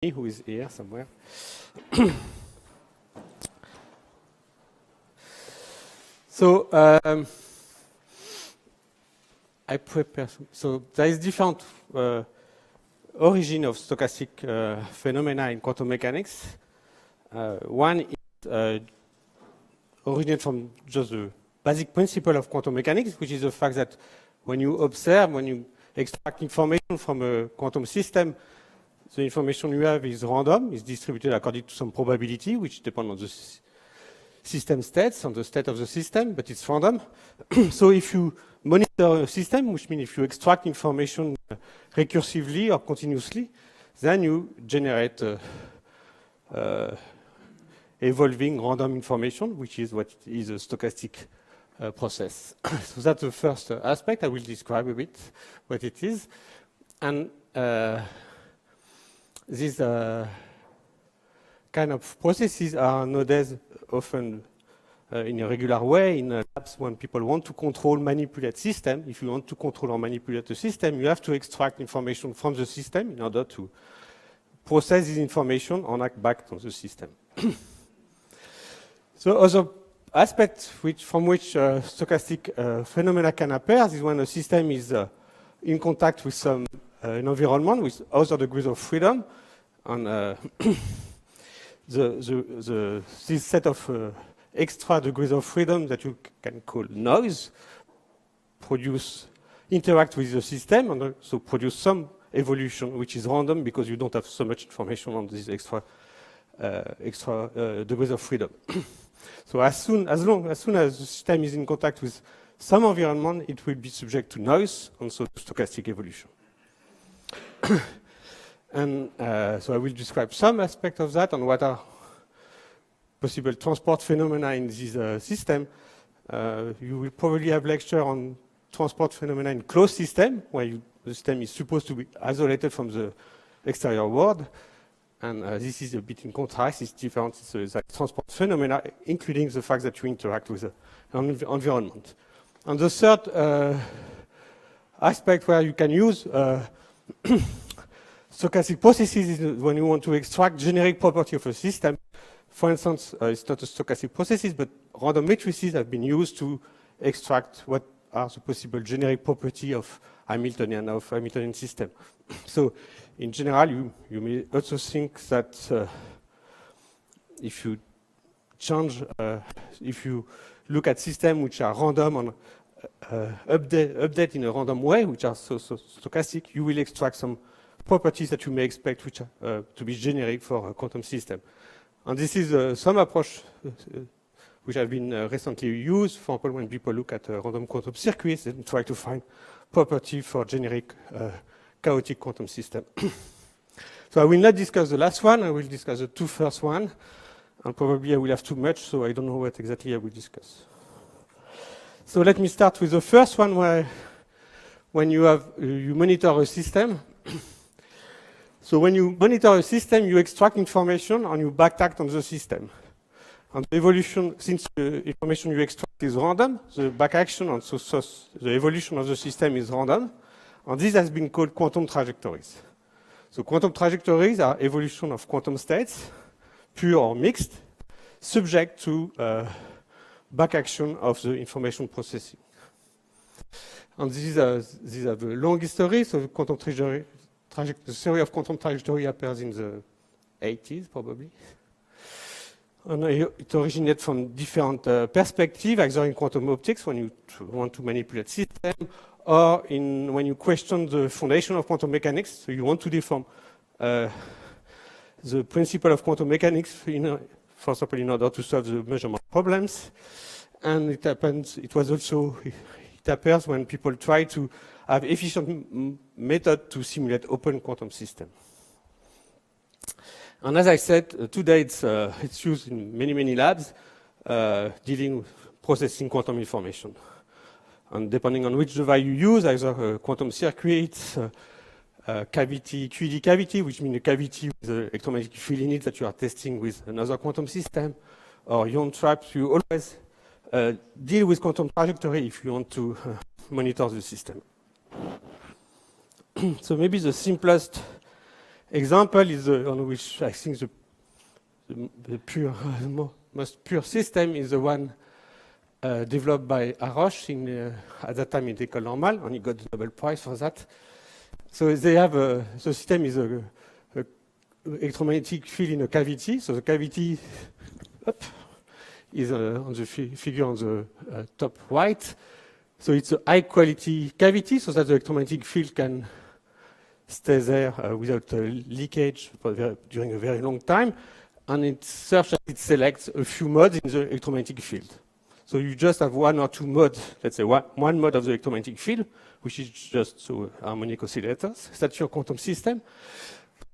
who is here somewhere. So I prepare. So there is different origin of stochastic phenomena in quantum mechanics. One is originated from just the basic principle of quantum mechanics, which is the fact that when you observe, when you extract information from a quantum system, the information you have is random, is distributed according to some probability, which depends on the system states, on the state of the system, but it's random. So if you monitor a system, which means if you extract information recursively or continuously, then you generate evolving random information, which is what is a stochastic process. So that's the first aspect. I will describe a bit what it is. And these kind of processes are nowadays often in a regular way in labs when people want to control, manipulate system. If you want to control or manipulate the system, you have to extract information from the system in order to process this information and act back on the system. So other aspect from which stochastic phenomena can appear is when a system is in contact with some an environment with other degrees of freedom, and this set of extra degrees of freedom that you can call noise interact with the system and also produce some evolution which is random because you don't have so much information on these extra degrees of freedom. So as soon as the system is in contact with some environment, it will be subject to noise and so to stochastic evolution. And so I will describe some aspect of that and what are possible transport phenomena in this system. You will probably have lecture on transport phenomena in closed system, where the system is supposed to be isolated from the exterior world. And this is a bit in contrast. It's different. It's like transport phenomena, including the fact that you interact with the environment. And the third aspect where you can use stochastic processes is when you want to extract generic property of a system. For instance, it's not a stochastic processes, but random matrices have been used to extract what are the possible generic property of Hamiltonian system. So in general, you may also think that if you change, if you look at systems which are random and update in a random way, which are so stochastic, you will extract some properties that you may expect which are to be generic for a quantum system. And this is some approach which have been recently used. For example, when people look at random quantum circuits and try to find property for generic chaotic quantum system. So I will not discuss the last one. I will discuss the two first one. And probably I will have too much, so I don't know what exactly I will discuss. So let me start with the first one, where when you monitor a system. So when you monitor a system, you extract information and you backact on the system. And the evolution, since the information you extract is random, the backaction and so the evolution of the system is random. And this has been called quantum trajectories. So quantum trajectories are evolution of quantum states, pure or mixed, subject to backaction of the information processing. And these have a long history. So the quantum trajectory, the theory of quantum trajectory appears in the 80s, probably. And it originates from different perspectives, either in quantum optics, when you want to manipulate systems, or when you question the foundation of quantum mechanics. So you want to deform the principle of quantum mechanics, for example, in order to solve the measurement problems. And it appears when people try to have efficient method to simulate open quantum system. And as I said, today it's used in many labs dealing with processing quantum information. And depending on which device you use, either quantum circuits, cavity, QED cavity, which means a cavity with the electromagnetic field in it that you are testing with another quantum system, or ion traps, you always deal with quantum trajectory if you want to monitor the system. So maybe the simplest example is on which I think the most pure system is the one developed by Haroche at that time in École Normale, and he got the Nobel Prize for that. So they have the system is a electromagnetic field in a cavity. So the cavity is on the figure on the top right. So it's a high quality cavity, so that the electromagnetic field can stay there without leakage during a very long time. And it selects a few modes in the electromagnetic field. So you just have one or two modes, let's say one mode of the electromagnetic field, which is just harmonic oscillators. That's your quantum system.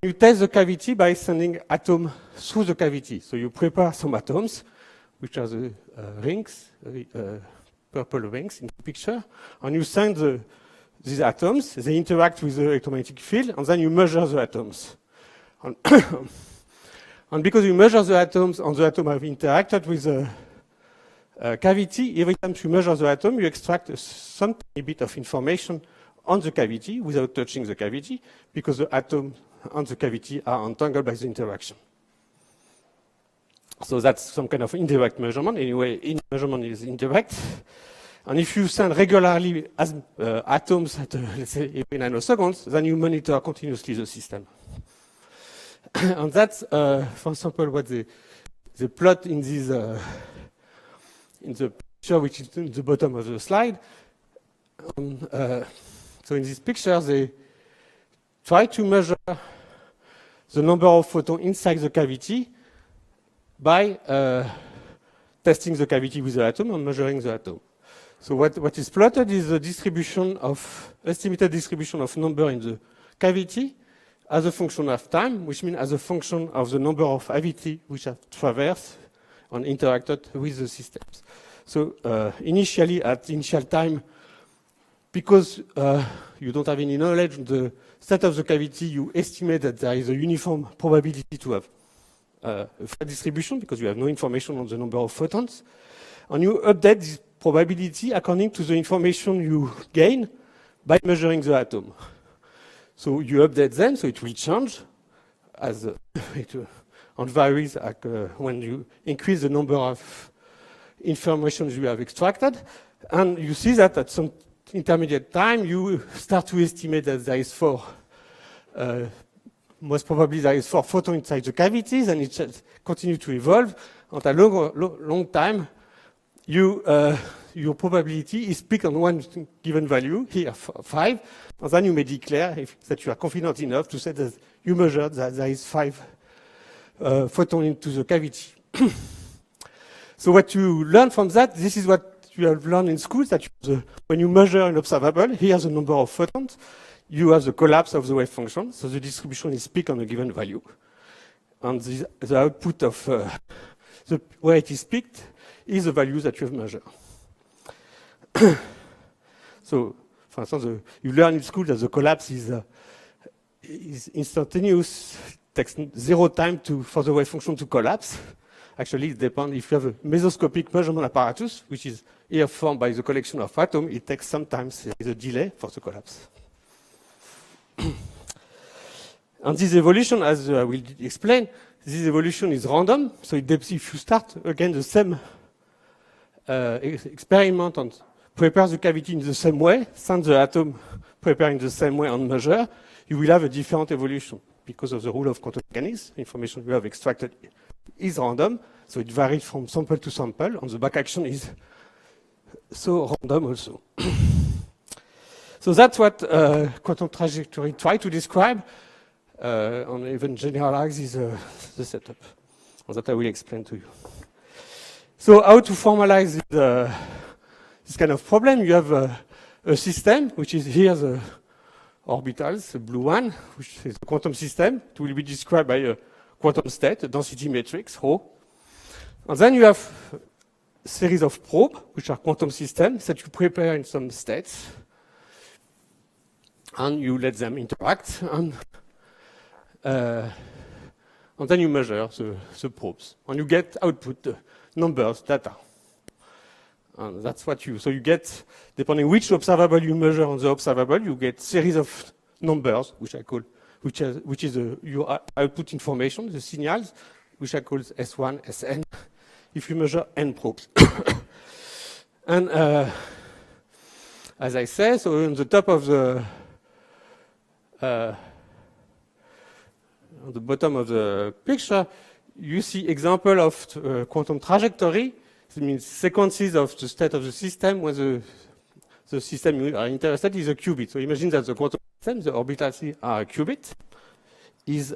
You test the cavity by sending atoms through the cavity. So you prepare some atoms, which are the rings, purple rings in the picture, and you send these atoms, they interact with the electromagnetic field, and then you measure the atoms. And because you measure the atoms, and the atoms have interacted with the cavity, every time you measure the atom, you extract some tiny bit of information on the cavity without touching the cavity, because the atoms and the cavity are entangled by the interaction. So that's some kind of indirect measurement. Anyway, measurement is indirect. And if you send regularly atoms at, let's say, every nanoseconds, then you monitor continuously the system. And that's, for example, what they plot in this in the picture, which is in the bottom of the slide. So in this picture, they try to measure the number of photons inside the cavity by testing the cavity with the atom and measuring the atom. So what is plotted is the distribution of estimated distribution of number in the cavity as a function of time, which means as a function of the number of AVT which have traversed and interacted with the systems. So initially, at initial time, because you don't have any knowledge of the state of the cavity, you estimate that there is a uniform probability to have a flat distribution because you have no information on the number of photons. And you update this probability according to the information you gain by measuring the atom. So you update them, so it will change as and varies when you increase the number of information you have extracted. And you see that at some intermediate time, you start to estimate that there is most probably there is 4 photons inside the cavities, and it continues to evolve. At a long time, your probability is picked on one given value, here 5, and then you may declare that you are confident enough to say that you measured that there is 5 photons into the cavity. So what you learn from that, this is what you have learned in school, that when you measure an observable, here's the number of photons, you have the collapse of the wave function, so the distribution is peaked on a given value. And the output of where it is peaked is the value that you have measured. So, for instance, you learn in school that the collapse is instantaneous. It takes 0 time for the wave function to collapse. Actually, it depends if you have a mesoscopic measurement apparatus, which is here formed by the collection of atoms, it takes sometimes there is a delay for the collapse. And this evolution, as I will explain, this evolution is random. So if you start again the same experiment and prepare the cavity in the same way, send the atom prepare in the same way and measure, you will have a different evolution because of the rule of quantum mechanics. Information you have extracted is random, so it varies from sample to sample, and the back action is so random also. So that's what quantum trajectory try to describe, and even generalize the setup, and that I will explain to you. So how to formalize this kind of problem? You have a system, which is here the orbitals, the blue one, which is the quantum system. It will be described by a quantum state, a density matrix, ρ. And then you have a series of probes, which are quantum systems that you prepare in some states. And you let them interact. And then you measure the probes. And you get output, numbers, data. And that's what so you get, depending which observable you measure on the observable, you get series of numbers, which which is your output information, the signals, which are called S1, Sn, if you measure n probes. And as I say, so on the top of on the bottom of the picture, you see example of quantum trajectory. It means sequences of the state of the system when the system you are interested is a qubit. So imagine that the quantum system, the orbitals are a qubit. Is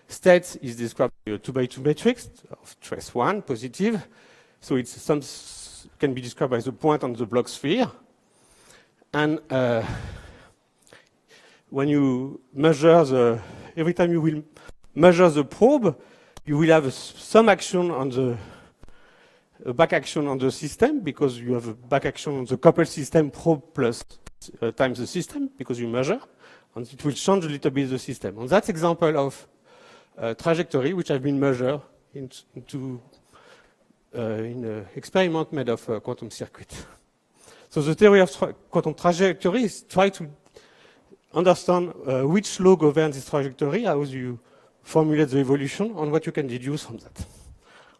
state is described by a 2x2 matrix of trace 1, positive. So it's can be described by the point on the Bloch sphere. And when you measure every time you will measure the probe, you will have some action on a back action on the system, because you have a back action on the coupled system probe plus times the system, because you measure, and it will change a little bit the system. And that's example of trajectory which have been measured in an experiment made of quantum circuit. So the theory of quantum trajectory is try to understand which law governs this trajectory, how you formulate the evolution, and what you can deduce from that,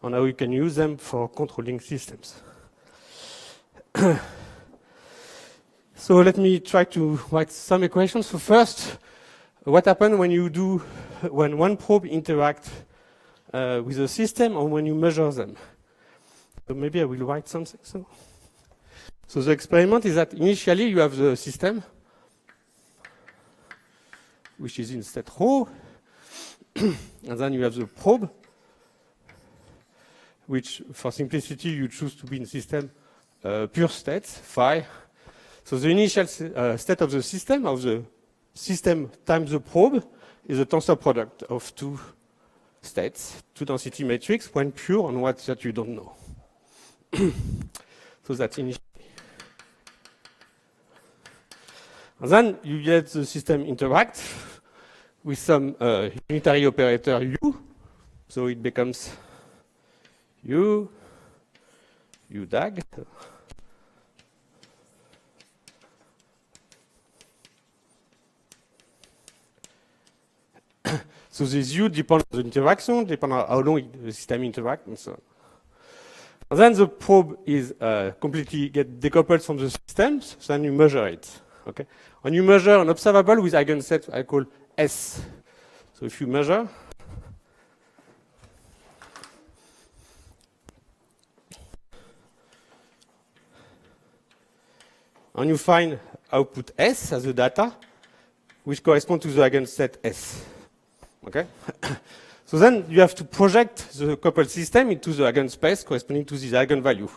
and how you can use them for controlling systems. So let me try to write some equations. So first, what happens when one probe interacts with a system, or when you measure them? So maybe I will write something. So the experiment is that initially you have the system, which is in state rho, and then you have the probe, which for simplicity you choose to be in system pure state, phi. So the initial state of the system times the probe is a tensor product of two states, two density matrix, one pure and one that you don't know. So that's initial. And then you get the system interact with some unitary operator u. So it becomes u dag. So this u depends on the interaction, depends on how long the system interacts, and so on. And then the probe is completely get decoupled from the systems, so then you measure it. Okay? When you measure an observable with eigenset I call S. So if you measure, and you find output S as the data, which correspond to the eigenset S. Okay? So then you have to project the coupled system into the eigenspace corresponding to this eigenvalue,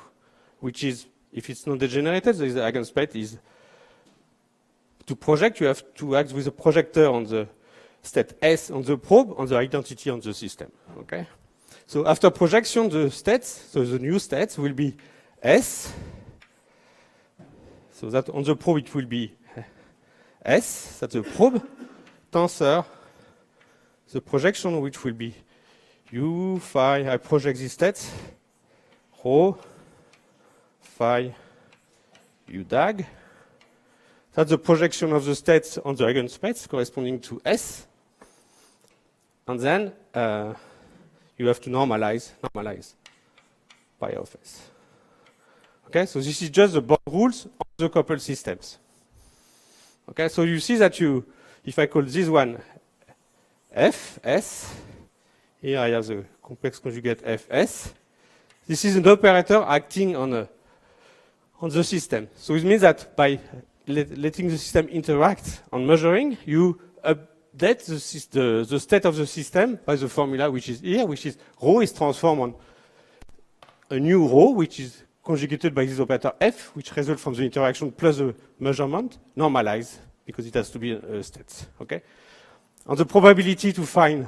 which is, if it's not degenerated, the eigenspace is, to project, you have to act with a projector on the state S on the probe, on the identity on the system. Okay? So after projection, the states, so the new states will be S. So that on the probe it will be S, that's the probe, tensor, the projection which will be U, phi, I project these states, rho, phi, U dag. That's the projection of the states on the eigenspace corresponding to S. And then you have to normalize pi of S. Okay, so this is just the bound rules of the coupled systems. Okay, so you see that if I call this one Fs, here I have the complex conjugate Fs. This is an operator acting on the system. So it means that by letting the system interact on measuring, you update the state of the system by the formula which is here, which is rho is transformed on a new rho, which is conjugated by this operator F, which results from the interaction plus the measurement, normalized, because it has to be a state. Okay? And the probability to find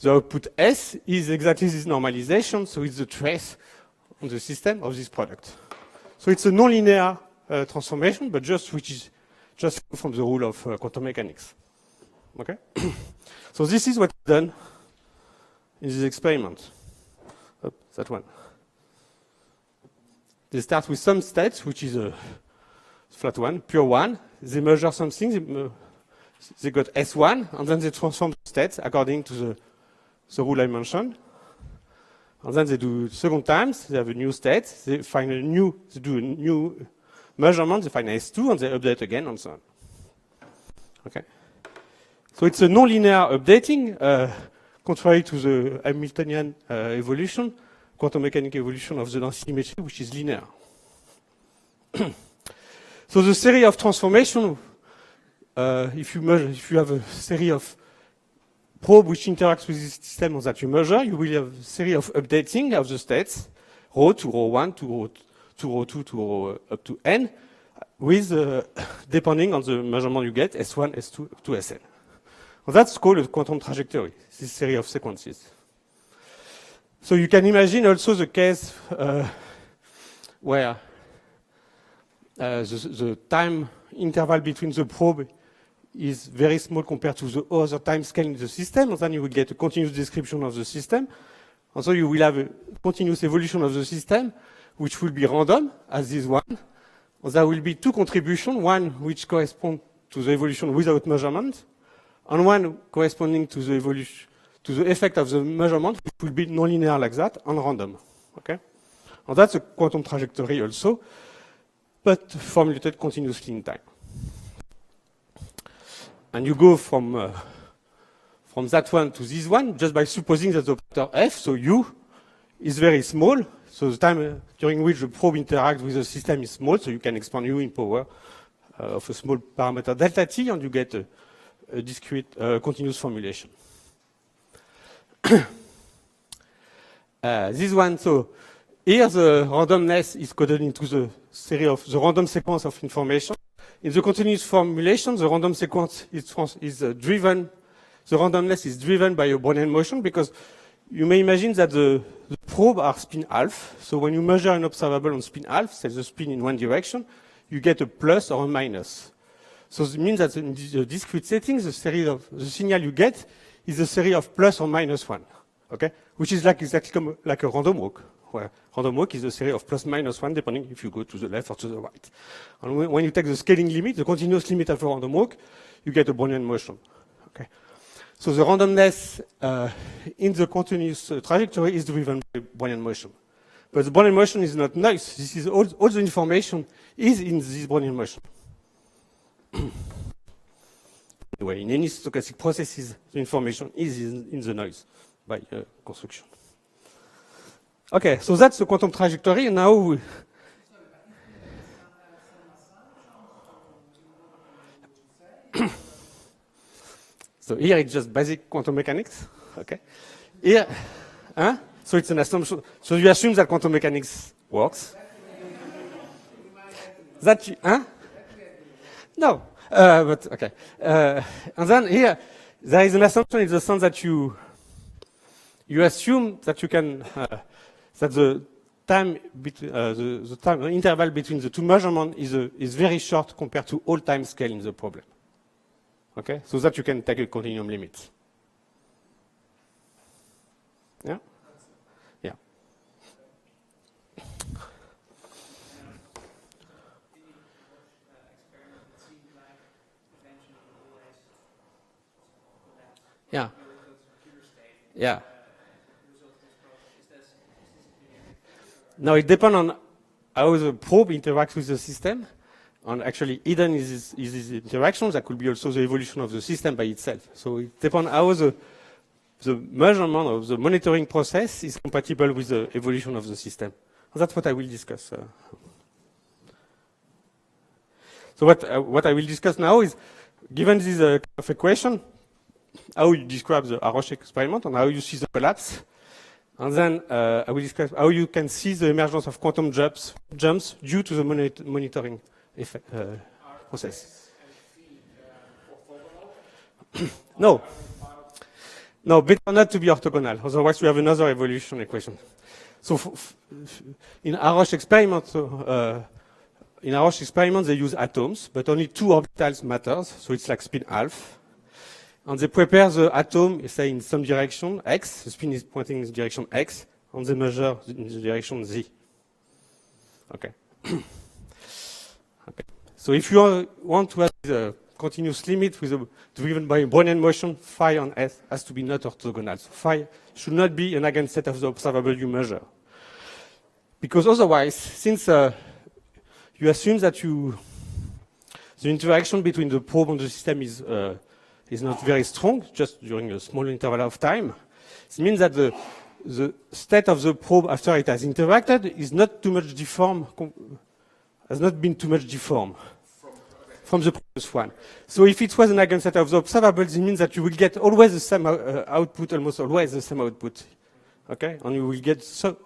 the output S is exactly this normalization, so it's the trace on the system of this product. So it's a nonlinear transformation, but which is just from the rule of quantum mechanics. Okay? So this is what's done in this experiment. That one. They start with some states, which is a flat one, pure one. They measure something, they got S1, and then they transform the states according to the rule I mentioned. And then they do second times, they have a new state, they do a new measurement, they find S2, and they update again, and so on. Okay. So it's a non-linear updating, contrary to the Hamiltonian evolution, quantum mechanical evolution of the density symmetry, which is linear. So the series of transformation, if you have a series of probe which interacts with this system that you measure, you will have a series of updating of the states, rho to rho 1 to rho 2 to rho up to n, with depending on the measurement you get, S1, S2 up to Sn. Well, that's called a quantum trajectory, this series of sequences. So you can imagine also the case where the time interval between the probe is very small compared to the other time scale in the system, and then you will get a continuous description of the system. And so you will have a continuous evolution of the system, which will be random, as this one. And there will be two contributions, one which corresponds to the evolution without measurement, and one corresponding to the evolution, to the effect of the measurement, which will be nonlinear like that, and random. Okay? And that's a quantum trajectory also, but formulated continuously in time. And you go from that one to this one just by supposing that the operator F, so U, is very small. So the time during which the probe interacts with the system is small, so you can expand U in power of a small parameter delta T, and you get a discrete continuous formulation. This one, so here the randomness is coded into the series of the random sequence of information. In the continuous formulation, the random sequence is driven, the randomness is driven by a Brownian motion, because you may imagine that the probe are spin half. So when you measure an observable on spin half, say the spin in one direction, you get a plus or a minus. So it means that in the discrete settings, the signal you get is a series of plus or minus one, okay? Which is exactly like a random walk, where random walk is a series of plus minus one, depending if you go to the left or to the right. And when you take the scaling limit, the continuous limit of a random walk, you get a Brownian motion, okay? So the randomness in the continuous trajectory is driven by Brownian motion. But the Brownian motion is not noise. This is all the information is in this Brownian motion. Anyway, in any stochastic processes, the information is in the noise by construction. Okay, so that's the quantum trajectory. And now so here it's just basic quantum mechanics. Okay, here, so it's an assumption. So you assume that quantum mechanics works. No, but okay. And then here, there is an assumption in the sense that you assume that you can that the time between the time interval between the two measurements is very short compared to all time scale in the problem. Okay, so that you can take a continuum limit. Yeah. Yeah. Yeah. Yeah. Now it depends on how the probe interacts with the system. And actually hidden is these interactions. That could be also the evolution of the system by itself. So it depends how the measurement of the monitoring process is compatible with the evolution of the system. And that's what I will discuss. So what I will discuss now is, given this kind of equation, how you describe the Haroche experiment and how you see the collapse. And then I will discuss how you can see the emergence of quantum jumps due to the monitoring effect, process. No, better not to be orthogonal. Otherwise, we have another evolution equation. So in Haroche experiment, they use atoms, but only two orbitals matters. So it's like spin half. And they prepare the atom, say, in some direction, x. The spin is pointing in the direction x, and they measure in the direction z. Okay. Okay. So if you want to have continuous limit driven by a Brownian motion, phi on S has to be not orthogonal. So phi should not be an eigenset of the observable you measure. Because otherwise, since you assume that the interaction between the probe and the system is not very strong, just during a small interval of time, it means that the state of the probe after it has interacted is not too much deformed, has not been too much deformed from the previous one. So if it was an eigenset of the observables, it means that you will get always the same output, almost always the same output. Okay? And you will get, so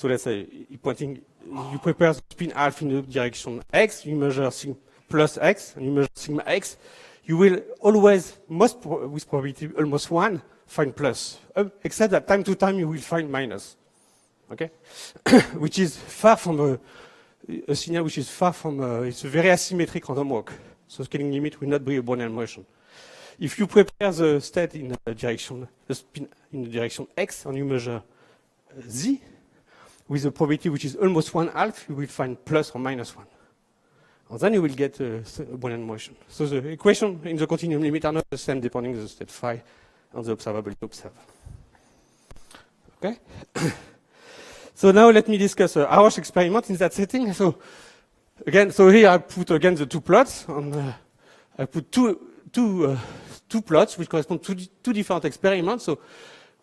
let's say, you prepare the spin half in the direction x, you measure sigma plus x, and you measure sigma x, you will always, with probability almost 1, find plus. Except that time to time you will find minus. Okay? Which is far from a signal which is far from, it's a very asymmetric random walk. So scaling limit will not be a Brownian motion. If you prepare the state in the direction, the spin in the direction x, and you measure z, with a probability which is almost 1/2, you will find plus or minus 1. And then you will get a Brownian motion. So the equation in the continuum limit are not the same depending on the state phi and the observable you observe. Okay? So now let me discuss a Haroche experiment in that setting. So again, so here I put again the two plots, and I put two plots which correspond to two different experiments.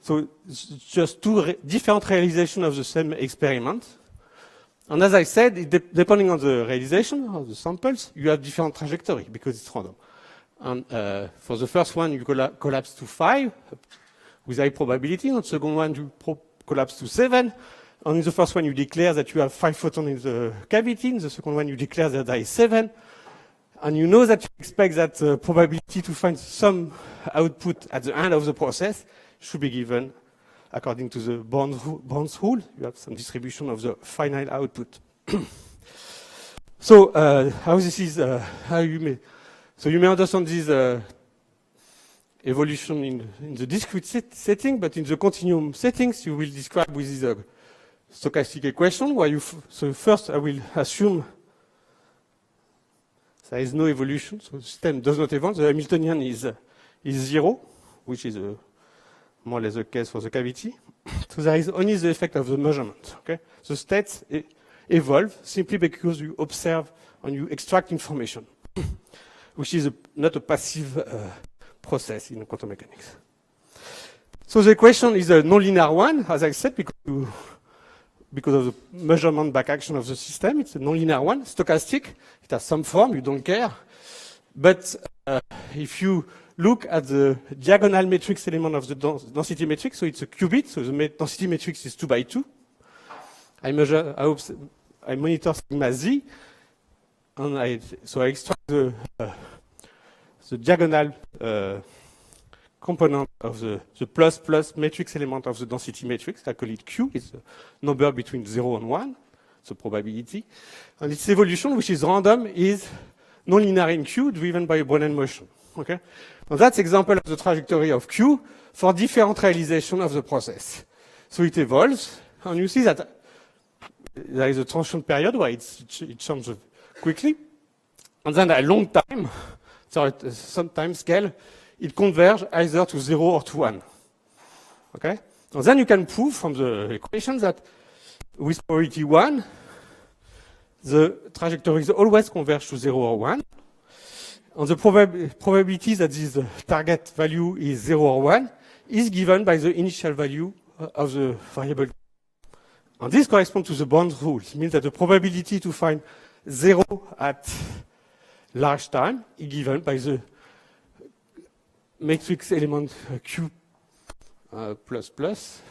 So just two different realizations of the same experiment. And as I said, depending on the realization of the samples, you have different trajectory because it's random. And for the first one, you collapse to 5 with high probability. On the second one, you collapse to 7. And in the first one, you declare that you have 5 photons in the cavity. In the second one, you declare that there is 7. And you know that you expect that the probability to find some output at the end of the process should be given according to the Born's rule. You have some distribution of the final output. So how this is, how you may, so you may understand this evolution in the discrete setting, but in the continuum settings, you will describe with this stochastic equation where you, so first I will assume there is no evolution, so the system does not evolve. The Hamiltonian is 0, which is more or less the case for the cavity. So there is only the effect of the measurement. Okay? The states evolve simply because you observe and you extract information, which is not a passive process in quantum mechanics. So the equation is a nonlinear one, as I said, because of the measurement back action of the system. It's a nonlinear one, stochastic. It has some form, you don't care. But if you look at the diagonal matrix element of the density matrix, so it's a qubit, so the density matrix is 2 by 2. I monitor sigma z, and I extract the diagonal component of the plus matrix element of the density matrix. I call it Q. It's a number between 0 and 1, so probability. And its evolution, which is random, is nonlinear in Q, driven by a Brownian motion. Okay? And that's example of the trajectory of Q for different realization of the process. So it evolves, and you see that there is a transition period where it changes quickly, and then a long time, so at some time scale, it converges either to 0 or to 1. Okay? And then you can prove from the equation that with probability 1, the trajectories always converge to 0 or 1. And the probability that this target value is 0 or 1 is given by the initial value of the variable. And this corresponds to the Born's rule. It means that the probability to find 0 at large time is given by the matrix element Q plus plus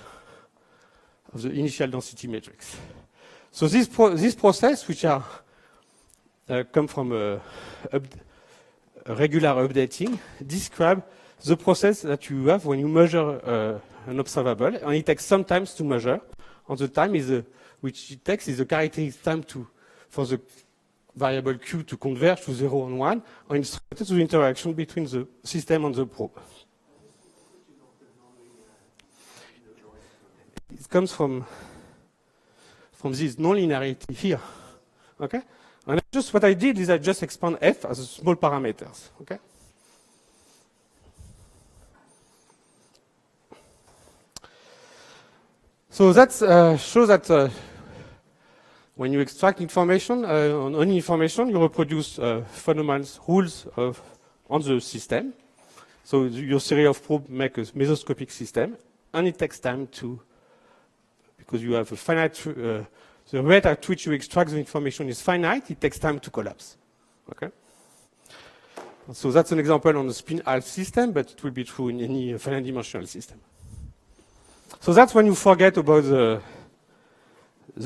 of the initial density matrix. So this process, which are come from a regular updating, describe the process that you have when you measure an observable, and it takes some time to measure. And the time is which it takes is the characteristic time for the variable Q to converge to 0 and 1, and it's related to the interaction between the system and the probe. It comes from this nonlinearity here. Okay? And what I did is I just expand f as a small parameters, okay? So that shows that when you extract information, on any information, you reproduce fundamental rules on the system. So your series of probes make a mesoscopic system, and it takes time to, because you have a finite, the rate at which you extract the information is finite, it takes time to collapse, okay? So that's an example on the spin-half system, but it will be true in any finite dimensional system. So that's when you forget about the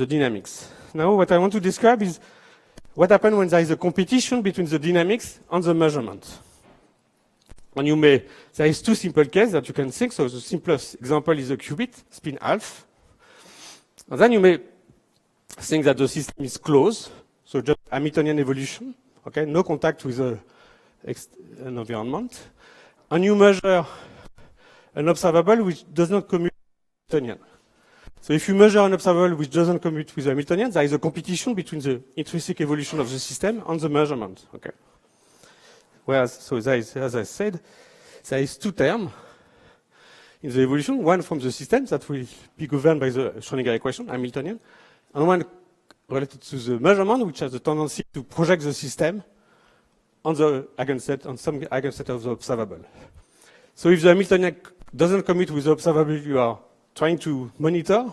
dynamics. Now what I want to describe is what happens when there is a competition between the dynamics and the measurement. And there is two simple cases that you can think. So the simplest example is a qubit, spin half. And then you may think that the system is closed, so just Hamiltonian evolution, okay, no contact with an environment. And you measure an observable which does not commute with Hamiltonian. So if you measure an observable which doesn't commute with Hamiltonian, there is a competition between the intrinsic evolution of the system and the measurement. Okay. Whereas, so there is, as I said, there is two terms in the evolution, one from the system that will be governed by the Schrödinger equation, Hamiltonian, and one related to the measurement, which has the tendency to project the system on the eigenset, on some eigenset of the observable. So if the Hamiltonian doesn't commute with the observable you are trying to monitor,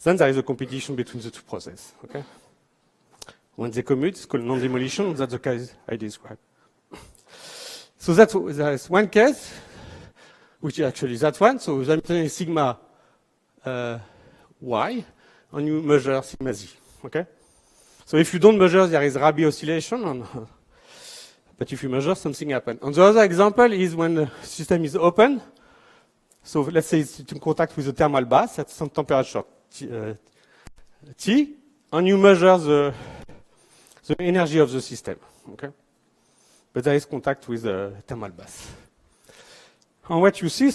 then there is a competition between the two processes. Okay? When they commute, it's called non-demolition. That's the case I described. So that's one case, which is actually that one. So the Hamiltonian is sigma y, and you measure sigma z. Okay? So if you don't measure, there is Rabi oscillation, but if you measure, something happens. And the other example is when the system is open. So let's say it's in contact with the thermal bath at some temperature T, and you measure the energy of the system. Okay? But there is contact with the thermal bath. And what you see,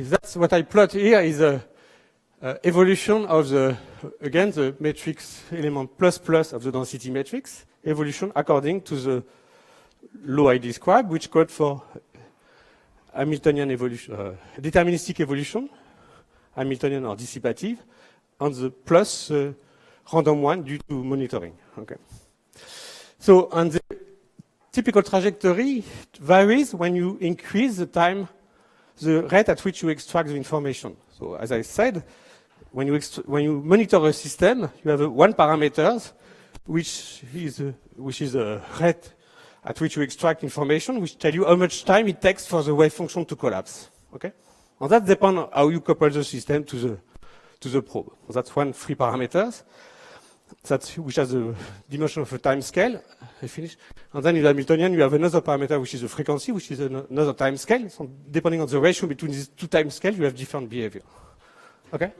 that's what I plot here is a evolution of the matrix element plus plus of the density matrix, evolution according to the law I described, which code for Hamiltonian evolution, deterministic evolution, Hamiltonian or dissipative, and the plus random one due to monitoring. Okay. So, and the typical trajectory varies when you increase the time, the rate at which you extract the information. So, as I said, when you monitor a system, you have one parameter, which is a rate at which you extract information, which tell you how much time it takes for the wave function to collapse. Okay? And that depends on how you couple the system to the probe. So that's one free parameters, which has a dimension of a time scale. I finish. And then in Hamiltonian, you have another parameter, which is the frequency, which is another time scale. So depending on the ratio between these two time scales, you have different behavior. Okay?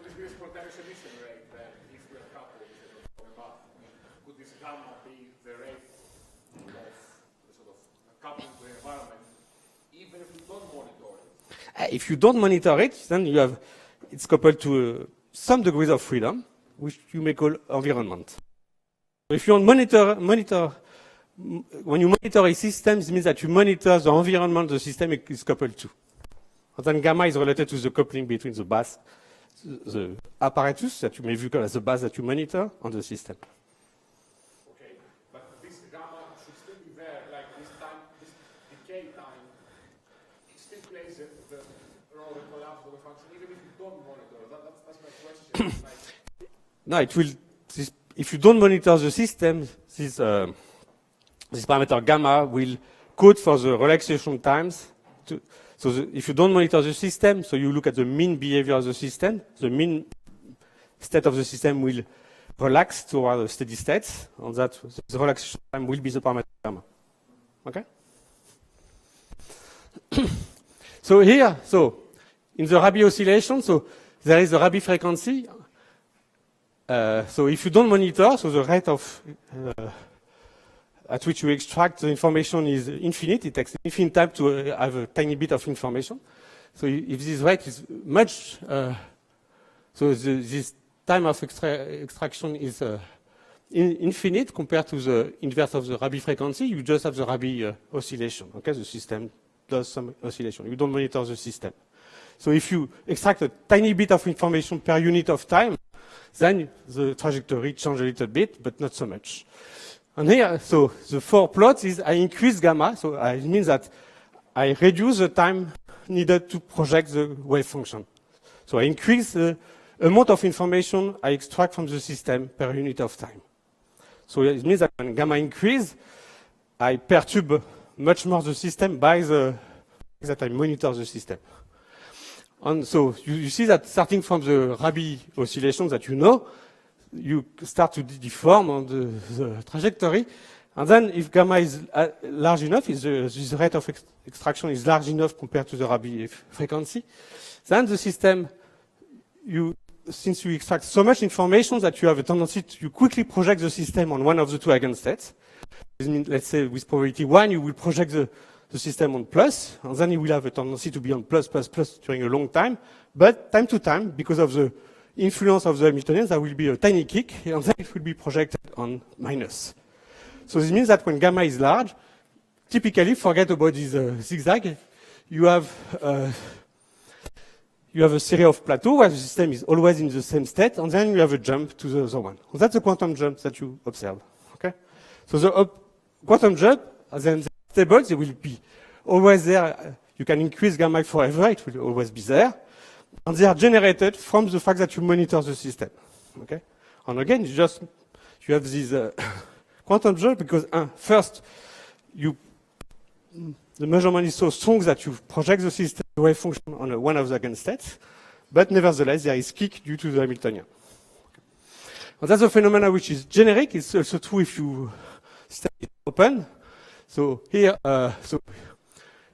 If you don't monitor it, then it's coupled to some degrees of freedom, which you may call environment. If you monitor, when you monitor a system, it means that you monitor the environment the system is coupled to. And then gamma is related to the coupling between the bus, the apparatus that you may view as the bus that you monitor, and the system. Okay, but this gamma should still be there, like this time, this decay time, it still plays the role of collapse of the function, even if you don't monitor. That's my question. No, it will. If you don't monitor the system, this parameter gamma will code for the relaxation times. If you don't monitor the system, so you look at the mean behavior of the system, the mean state of the system will relax toward a steady state, and that the relaxation time will be the parameter gamma. Okay? So here, in the Rabi oscillation, there is a Rabi frequency. So if you don't monitor, so the rate of at which you extract the information is infinite. It takes infinite time to have a tiny bit of information. So if this rate is much, this time of extraction is infinite compared to the inverse of the Rabi frequency. You just have the Rabi oscillation. Okay, the system does some oscillation. You don't monitor the system. So if you extract a tiny bit of information per unit of time, then the trajectory changes a little bit, but not so much. And here, so the 4 plots is I increase gamma, so it means that I reduce the time needed to project the wave function. So I increase the amount of information I extract from the system per unit of time. So it means that when gamma increase, I perturb much more the system by that I monitor the system. And so you see that starting from the Rabi oscillations that you know, you start to deform on the trajectory. And then if gamma is large enough, if the rate of extraction is large enough compared to the Rabi frequency, then the system, since you extract so much information that you have a tendency to quickly project the system on one of the two eigenstates. Let's say with probability 1, you will project the system on plus, and then you will have a tendency to be on plus, plus, plus during a long time. But time to time, because of the influence of the Hamiltonian, there will be a tiny kick, and then it will be projected on minus. So this means that when gamma is large, typically, forget about this zigzag, you have a series of plateaus where the system is always in the same state, and then you have a jump to the other one. And that's the quantum jump that you observe. Okay? So the quantum jump, then the stables, they will be always there. You can increase gamma forever, it will always be there. And they are generated from the fact that you monitor the system. Okay? And again, you have this quantum jump because first, the measurement is so strong that you project the system wave function on one of the eigenstates, but nevertheless, there is kick due to the Hamiltonian. And that's a phenomenon which is generic. It's also true if you stay open. So here,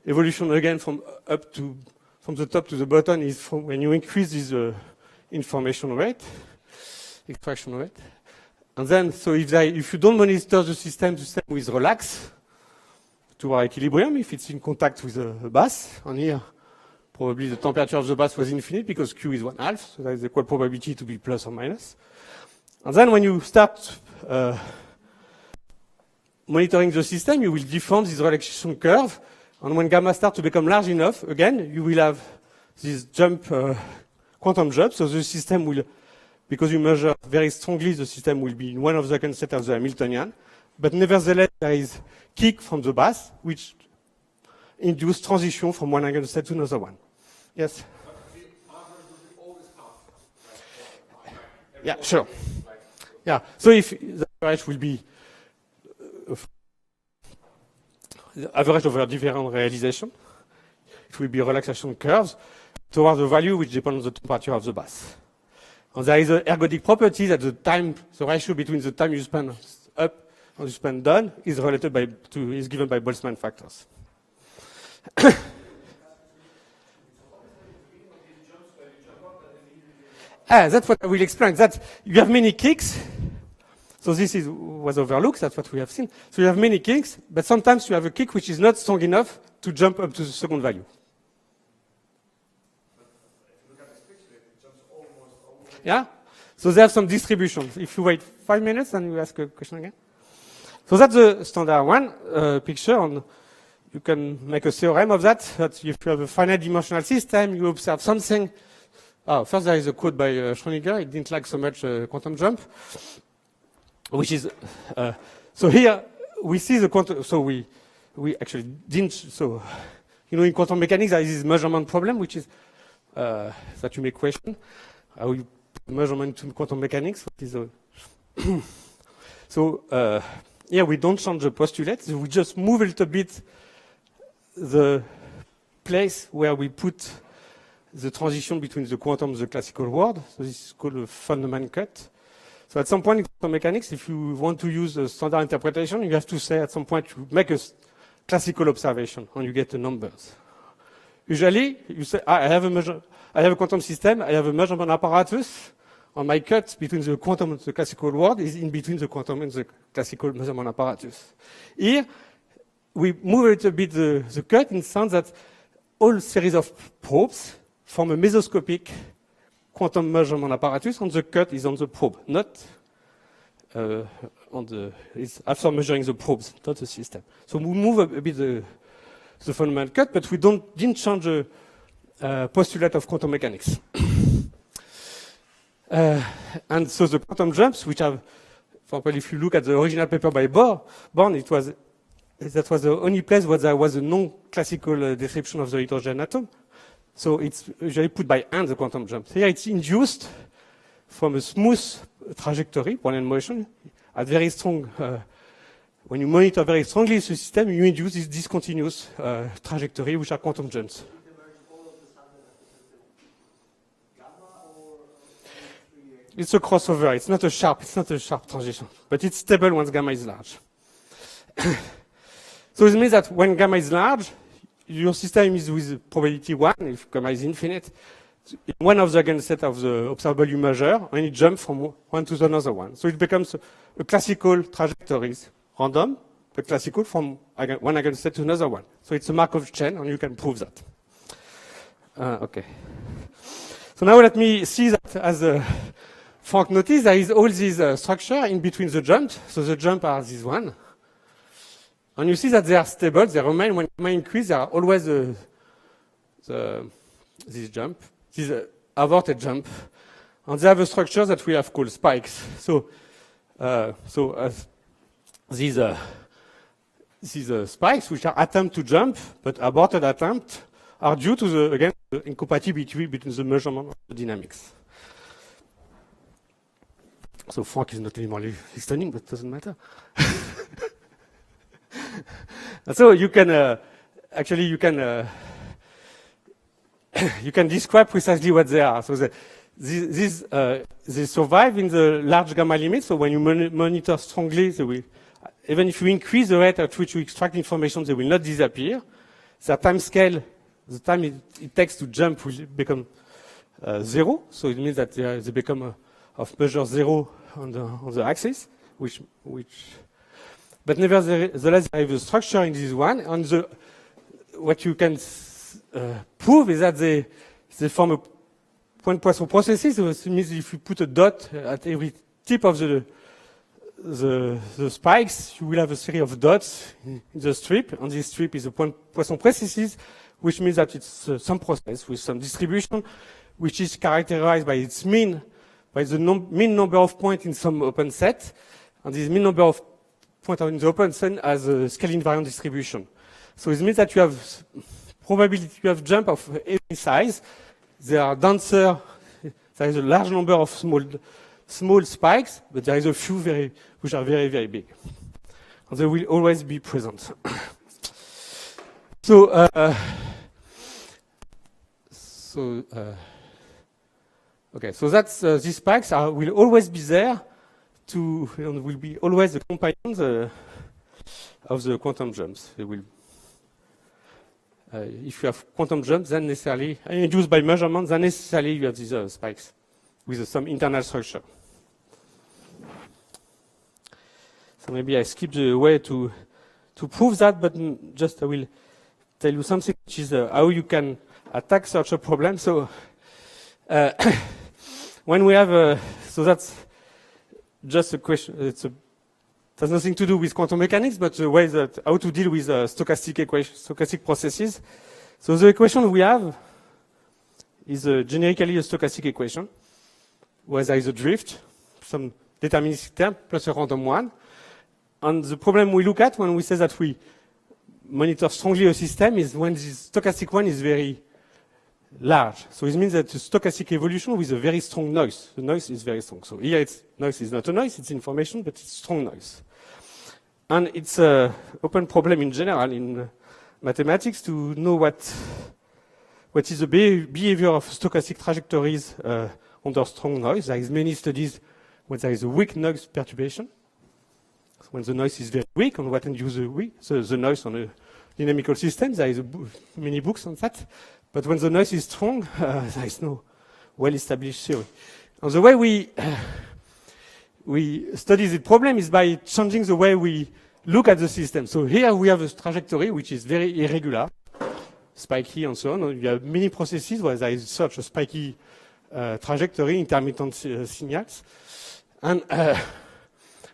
evolution again from the top to the bottom is from when you increase this information rate, extraction rate. And then, so if you don't monitor the system will relax to our equilibrium if it's in contact with the bass. And here, probably the temperature of the bass was infinite because Q is 1/2, so there is equal probability to be plus or minus. And then when you start monitoring the system, you will deform this relaxation curve. And when gamma starts to become large enough, again, you will have this jump, quantum jump. So the system will, because you measure very strongly, the system will be in one of the eigensets of the Hamiltonian. But nevertheless, there is kick from the bass, which induce transition from one eigenstate to another one. Yes? Yeah, sure. Yeah, so if the average will be the average over different realization, it will be relaxation curves towards the value which depends on the temperature of the bass. And there is an ergodic property that the ratio between the time you spend up and you spend down is is given by Boltzmann factors. That's what I will explain. That you have many kicks. So this was overlooked. That's what we have seen. So you have many kicks, but sometimes you have a kick which is not strong enough to jump up to the second value. Yeah? So they have some distribution. If you wait 5 minutes, then you ask a question again. So that's the standard one picture. And you can make a theorem of that. That if you have a finite dimensional system, you observe something. First, there is a quote by Schrödinger. He didn't like so much quantum jump, which is so here we see the quantum. So we actually didn't. So in quantum mechanics, there is this measurement problem, which is that you may question how you put measurement to quantum mechanics. So here we don't change the postulates. We just move a little bit the place where we put the transition between the quantum and the classical world. So this is called a Feynman cut. So at some point in quantum mechanics, if you want to use a standard interpretation, you have to say at some point you make a classical observation and you get the numbers. Usually, you say, I have a quantum system, I have a measurement apparatus, and my cut between the quantum and the classical world is in between the quantum and the classical measurement apparatus. Here, we move a little bit the cut in the sense that all series of probes form a mesoscopic quantum measurement apparatus, and the cut is on the probe, not it's after measuring the probes, not the system. So we move a bit the fundamental cut, but we didn't change the postulate of quantum mechanics. And so the quantum jumps, which have, for example, if you look at the original paper by Born, that was the only place where there was a non-classical description of the hydrogen atom. So it's usually put by hand, the quantum jump. Here it's induced from a smooth trajectory, Brownian motion, at very strong, when you monitor very strongly the system, you induce this discontinuous trajectory, which are quantum jumps. It's a crossover. It's not a sharp transition, but it's stable once gamma is large. So it means that when gamma is large, your system is with probability 1, if gamma is infinite. One of the eigenset of the observable you measure, and it jumps from one to another one. So it becomes a classical trajectories, random, but classical from one eigenset to another one. So it's a Markov chain, and you can prove that. Okay. So now let me see that as Frank noticed, there is all this structure in between the jumps. So the jumps are this one. And you see that they are stable, they remain. When gamma increase, there are always this jump, this averted jump. And they have a structure that we have called spikes. So these spikes, which are attempts to jump, but aborted attempts, are due to, the incompatibility between the measurement of the dynamics. So Frank is not anymore listening, but it doesn't matter. So you can you can describe precisely what they are. So they survive in the large gamma limit. So when you monitor strongly, they will, even if you increase the rate at which you extract information, they will not disappear. Their time scale, the time it takes to jump will become 0. So it means that they become of measure 0 on the axis, but nevertheless, there is a structure in this one, and what you can prove is that they form a point-Poisson processes. So it means if you put a dot at every tip of the spikes, you will have a series of dots in the strip, and this strip is a point-Poisson processes, which means that it's some process with some distribution, which is characterized by its mean, by the mean number of points in some open set, and this mean number of point in the open set as a scale invariant distribution. So it means that you have probability, you have jump of any size. They are denser. There is a large number of small spikes, but there is a few which are very, very big. And they will always be present. Okay, so that's these spikes will always be there. And will be always the companions of the quantum jumps. They will, if you have quantum jumps, then necessarily induced by measurement, then necessarily you have these spikes with some internal structure. So maybe I skip the way to prove that, but just I will tell you something, which is how you can attack such a problem. So when we have so that's just a question. It has nothing to do with quantum mechanics, but the way that how to deal with stochastic processes. So the equation we have is generically a stochastic equation, where there is a drift, some deterministic term plus a random one. And the problem we look at when we say that we monitor strongly a system is when this stochastic one is very large. So it means that the stochastic evolution with a very strong noise. The noise is very strong. So here noise is not a noise, it's information, but it's strong noise. And it's an open problem in general in mathematics to know what is the behavior of stochastic trajectories under strong noise. There is many studies when there is a weak noise perturbation. So when the noise is very weak, and what induces the noise on a dynamical system, there is many books on that. But when the noise is strong, there is no well-established theory. And the way we study the problem is by changing the way we look at the system. So here we have a trajectory which is very irregular, spiky and so on. And you have many processes where there is such a spiky trajectory, intermittent signals. And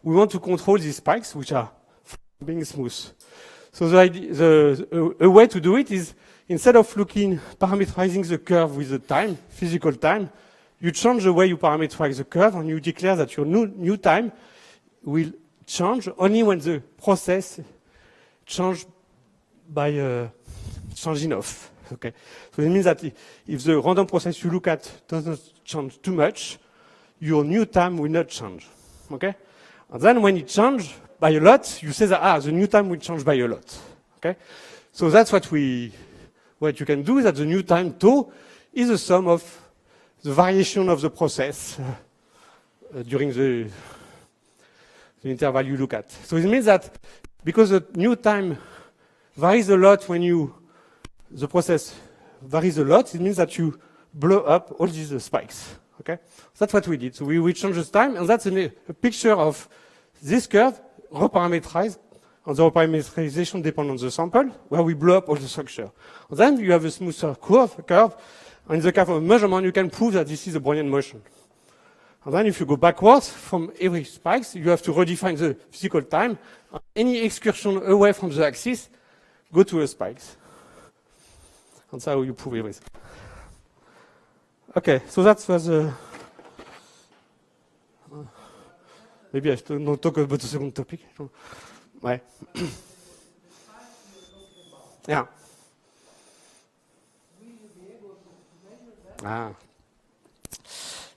we want to control these spikes, which are being smooth. So the idea, a way to do it is, instead of parameterizing the curve with the time, physical time, you change the way you parameterize the curve, and you declare that your new time will change only when the process changes by changing off. Okay, so it means that if the random process you look at doesn't change too much, your new time will not change. Okay, and then when it changes by a lot, you say that the new time will change by a lot. Okay, so that's what you can do, is that the new time tau is the sum of the variation of the process during the interval you look at. So it means that because the new time varies a lot when the process varies a lot, it means that you blow up all these spikes. Okay, so that's what we did. So we changed the time, and that's a picture of this curve reparameterized, and the reparameterization depends on the sample, where we blow up all the structure. And then you have a smoother curve, and in the case of measurement, you can prove that this is a Brownian motion. And then if you go backwards from every spikes, you have to redefine the physical time. Any excursion away from the axis, go to a spikes. And that's how you prove everything. Okay, so that was maybe I don't talk about the second topic. Ouais. Yeah.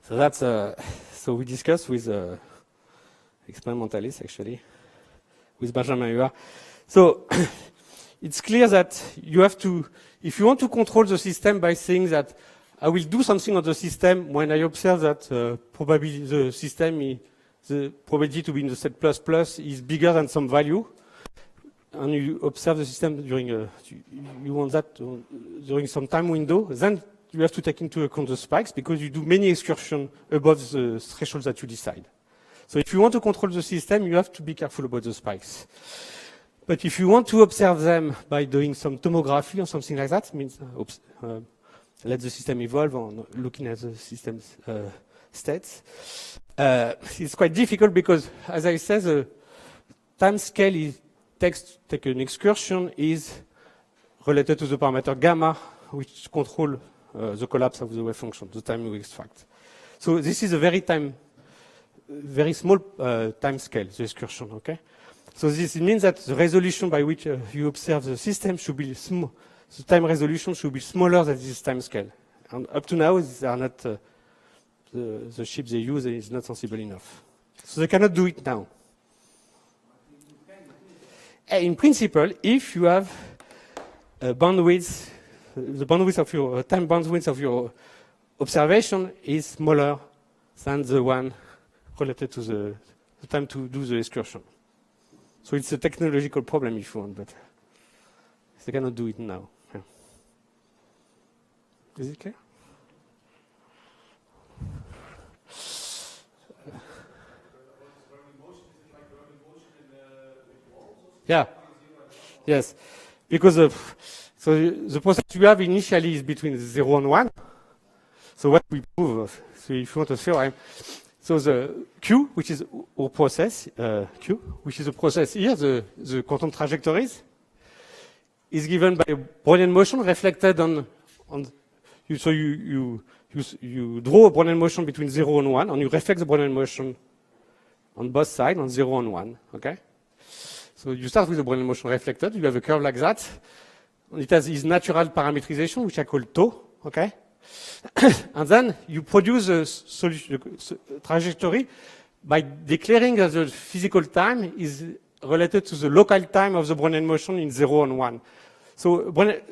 So that's so we discussed with experimentalists actually, with Benjamin Huard. So it's clear that you have to, if you want to control the system by saying that I will do something on the system when I observe that probably the system, the probability to be in the set plus plus is bigger than some value, and you observe the system during you want that during some time window, then you have to take into account the spikes because you do many excursions above the threshold that you decide. So if you want to control the system, you have to be careful about the spikes. But if you want to observe them by doing some tomography or something like that, means let the system evolve on looking at the system's states, it's quite difficult because, as I said, the time scale take an excursion is related to the parameter gamma, which control the collapse of the wave function, the time we extract. So this is a very small time scale, the excursion, okay? So this means that the resolution by which you observe the system should be small. The time resolution should be smaller than this time scale. And up to now, these are not, the chip they use is not sensible enough. So they cannot do it now. In principle, if you have bandwidth, the bandwidth of your time bandwidth of your observation is smaller than the one related to the time to do the excursion. So it's a technological problem if you want, but they cannot do it now. Yeah. Is it clear? Yeah. Yes. Because so the process you have initially is between 0 and 1. So what we prove, so if you want a theorem, so the Q, which is our process, Q, which is a process here, the quantum trajectories, is given by a Brownian motion reflected on you. So you draw a Brownian motion between 0 and 1, and you reflect the Brownian motion on both sides, on 0 and 1, okay? So you start with the Brownian motion reflected, you have a curve like that, and it has its natural parametrization, which I call tau, okay? And then you produce a trajectory by declaring that the physical time is related to the local time of the Brownian motion in 0 and 1. So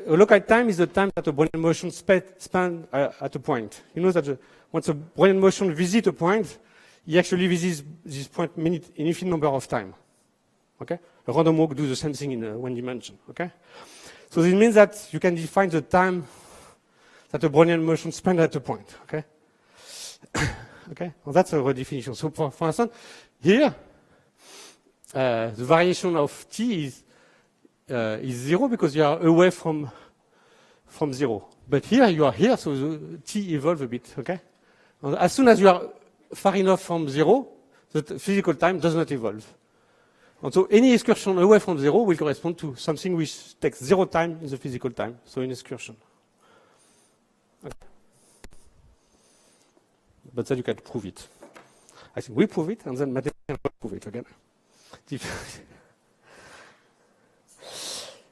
a local time is the time that a Brownian motion spans at a point. You know that once a Brownian motion visits a point, he actually visits this point an infinite number of times. Okay? A random walk does the same thing in one dimension. Okay? So this means that you can define the time that a Brownian motion spans at a point. Okay? Okay? Well, that's a redefinition. So for instance, here, the variation of t is 0 because you are away from 0. But here you are here, so the t evolves a bit. Okay? And as soon as you are far enough from 0, the physical time does not evolve. And so any excursion away from zero will correspond to something which takes 0 time in the physical time, so an excursion. Okay. But then you can prove it. I think we prove it, and then mathematicians will prove it again.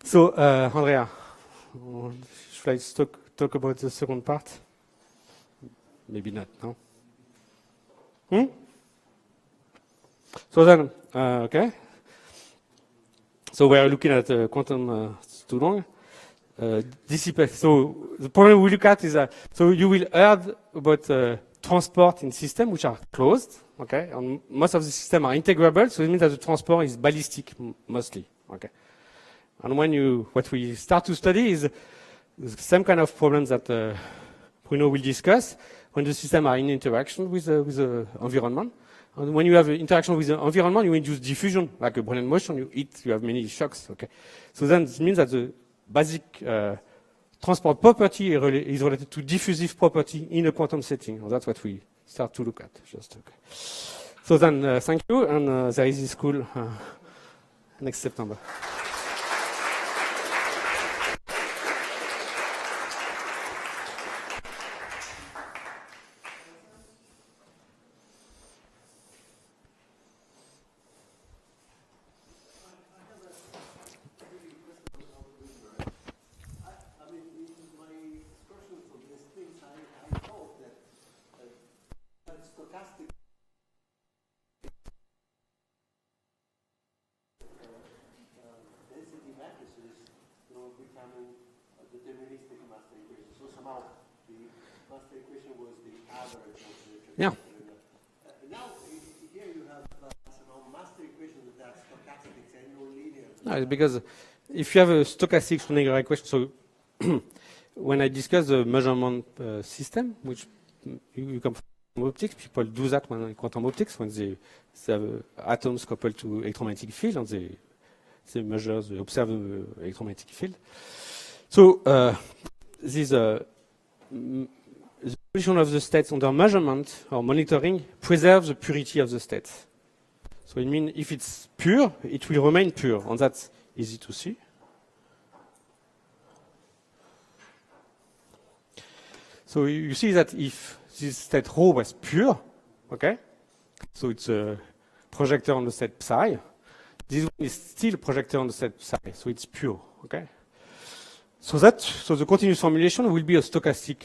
So, Andrea, should I talk about the second part? Maybe not, no? So then, okay. So we are looking at quantum, it's too long. Dissipate. So the problem we look at is that, so you will heard about transport in systems which are closed, okay? And most of the systems are integrable, so it means that the transport is ballistic mostly, okay? And what we start to study is the same kind of problems that Bruno will discuss when the systems are in interaction with the environment. And when you have interaction with the environment, you induce diffusion, like a Brillouin motion, you have many shocks, okay? So then it means that the basic transport property is related to diffusive property in a quantum setting. And that's what we start to look at, just, okay. So then, thank you, and there is this school next September. Yeah. Now, here you have master equations that are stochastic and non linear. No, it's because if you have a stochastic Schrödinger equation, so when I discuss the measurement system, which you come from optics, people do that when in quantum optics, when they have atoms coupled to electromagnetic field, and they measure, they observe the electromagnetic field. So this the position of the states under measurement or monitoring preserves the purity of the states. So it means if it's pure, it will remain pure, and that's easy to see. So you see that if this state rho was pure, okay, so it's a projector on the state psi, this one is still a projector on the state psi, so it's pure, okay. So the continuous formulation will be a stochastic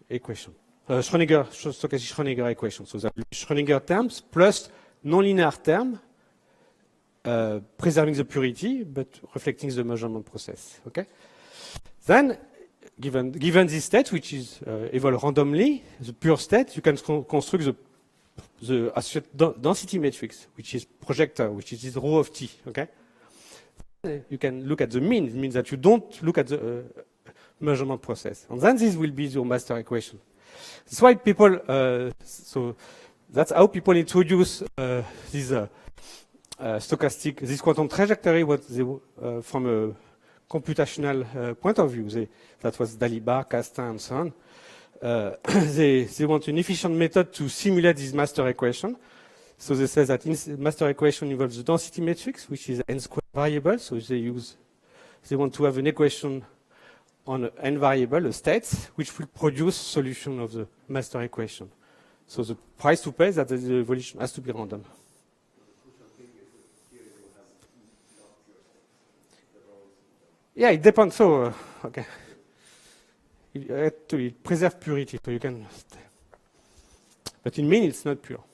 equation, stochastic Schrödinger equation. So that Schrödinger terms plus nonlinear term, preserving the purity but reflecting the measurement process. Okay. Then, given this state, which is evolved randomly, the pure state, you can construct the associated density matrix, which is projector, which is this rho of t. Okay. You can look at the mean. It means that you don't look at the measurement process. And then this will be your master equation. That's why people, so that's how people introduce this stochastic, this quantum trajectory from a computational point of view. That was Dalibard, Castin, and so on. They want an efficient method to simulate this master equation. So they say that master equation involves the density matrix, which is n squared variable. So they want to have an equation on an n variable, a state, which will produce solution of the master equation. So the price to pay is that the evolution has to be random. Yeah, it depends. So, okay. It preserves purity, so you can stay. But in mean, it's not pure.